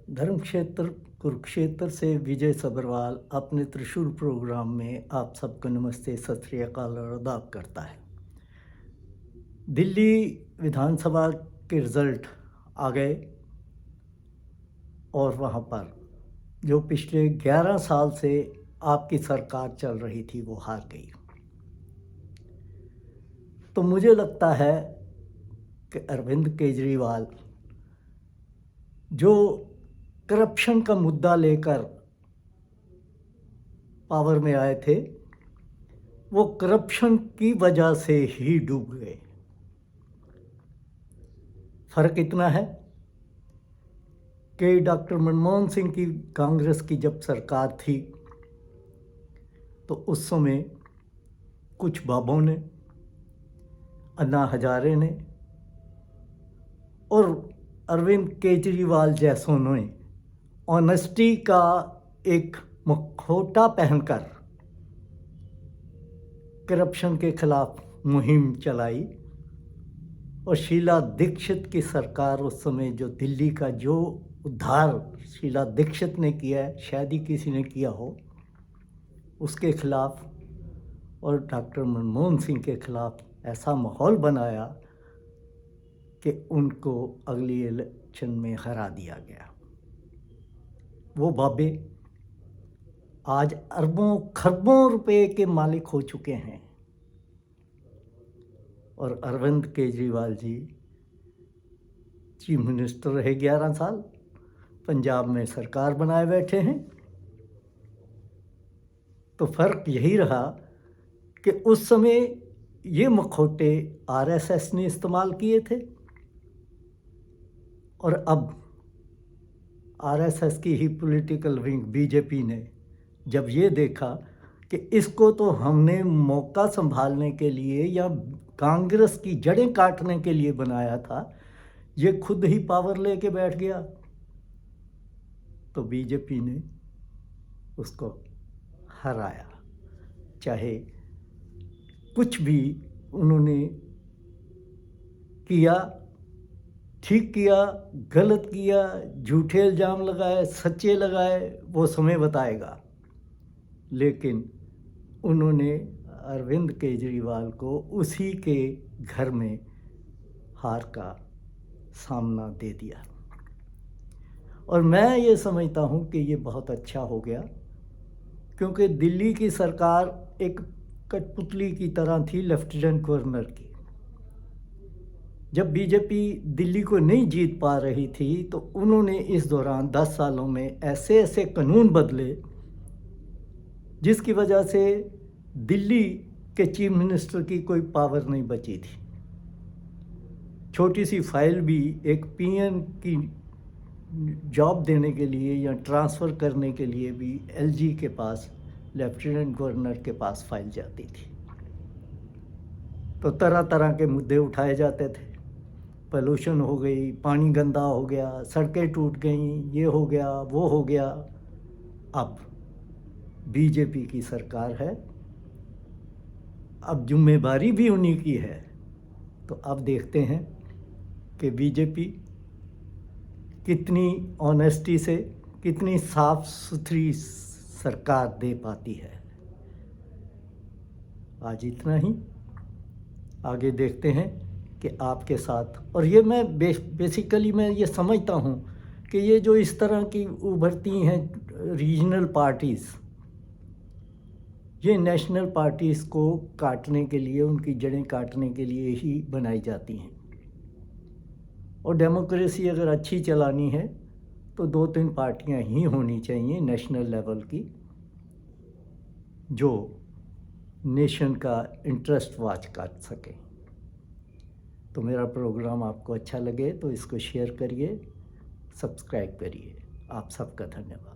धर्म क्षेत्र कुरुक्षेत्र से विजय सब्रवाल अपने त्रिशूल प्रोग्राम में आप सबको नमस्ते, सत श्री अकाल और आदाब करता है। दिल्ली विधानसभा के रिज़ल्ट आ गए और वहाँ पर जो पिछले 11 साल से आपकी सरकार चल रही थी वो हार गई। तो मुझे लगता है कि अरविंद केजरीवाल जो करप्शन का मुद्दा लेकर पावर में आए थे, वो करप्शन की वजह से ही डूब गए। फ़र्क इतना है कि डॉक्टर मनमोहन सिंह की कांग्रेस की जब सरकार थी तो उस समय कुछ बाबों ने, अन्ना हजारे ने और अरविंद केजरीवाल जैसों ने ऑनेस्टी का एक मुखौटा पहनकर करप्शन के खिलाफ मुहिम चलाई और शीला दीक्षित की सरकार उस समय जो दिल्ली का जो उद्धार शीला दीक्षित ने किया है, शायद ही किसी ने किया हो, उसके खिलाफ और डॉक्टर मनमोहन सिंह के खिलाफ ऐसा माहौल बनाया कि उनको अगली इलेक्शन में हरा दिया गया। वो बाबे आज अरबों खरबों रुपए के मालिक हो चुके हैं और अरविंद केजरीवाल जी चीफ मिनिस्टर रहे 11 साल, पंजाब में सरकार बनाए बैठे हैं। तो फ़र्क यही रहा कि उस समय ये मुखौटे आरएसएस ने इस्तेमाल किए थे और अब आरएसएस की ही पॉलिटिकल विंग बीजेपी ने जब ये देखा कि इसको तो हमने मौका संभालने के लिए या कांग्रेस की जड़ें काटने के लिए बनाया था, ये खुद ही पावर लेके बैठ गया, तो बीजेपी ने उसको हराया। चाहे कुछ भी उन्होंने किया, ठीक किया, गलत किया, झूठे इल्ज़ाम लगाए, सच्चे लगाए, वो समय बताएगा। लेकिन उन्होंने अरविंद केजरीवाल को उसी के घर में हार का सामना दे दिया और मैं ये समझता हूँ कि ये बहुत अच्छा हो गया, क्योंकि दिल्ली की सरकार एक कठपुतली की तरह थी लेफ्टिनेंट गवर्नर की। जब बीजेपी दिल्ली को नहीं जीत पा रही थी तो उन्होंने इस दौरान 10 सालों में ऐसे ऐसे कानून बदले जिसकी वजह से दिल्ली के चीफ मिनिस्टर की कोई पावर नहीं बची थी। छोटी सी फाइल भी एक पीएन की जॉब देने के लिए या ट्रांसफ़र करने के लिए भी एलजी के पास, लेफ्टिनेंट गवर्नर के पास फाइल जाती थी। तो तरह तरह के मुद्दे उठाए जाते थे, पोल्यूशन हो गई, पानी गंदा हो गया, सड़कें टूट गईं, ये हो गया, वो हो गया। अब बीजेपी की सरकार है, अब जिम्मेदारी भी उन्हीं की है। तो अब देखते हैं कि बीजेपी कितनी ऑनेस्टी से, कितनी साफ सुथरी सरकार दे पाती है। आज इतना ही, आगे देखते हैं कि आपके साथ। और ये मैं बेसिकली मैं ये समझता हूँ कि ये जो इस तरह की उभरती हैं रीजनल पार्टीज़, ये नेशनल पार्टीज़ को काटने के लिए, उनकी जड़ें काटने के लिए ही बनाई जाती हैं। और डेमोक्रेसी अगर अच्छी चलानी है तो 2-3 पार्टियां ही होनी चाहिए नेशनल लेवल की, जो नेशन का इंटरेस्ट वॉच कर सकें। तो मेरा प्रोग्राम आपको अच्छा लगे तो इसको शेयर करिए, सब्सक्राइब करिए। आप सबका धन्यवाद।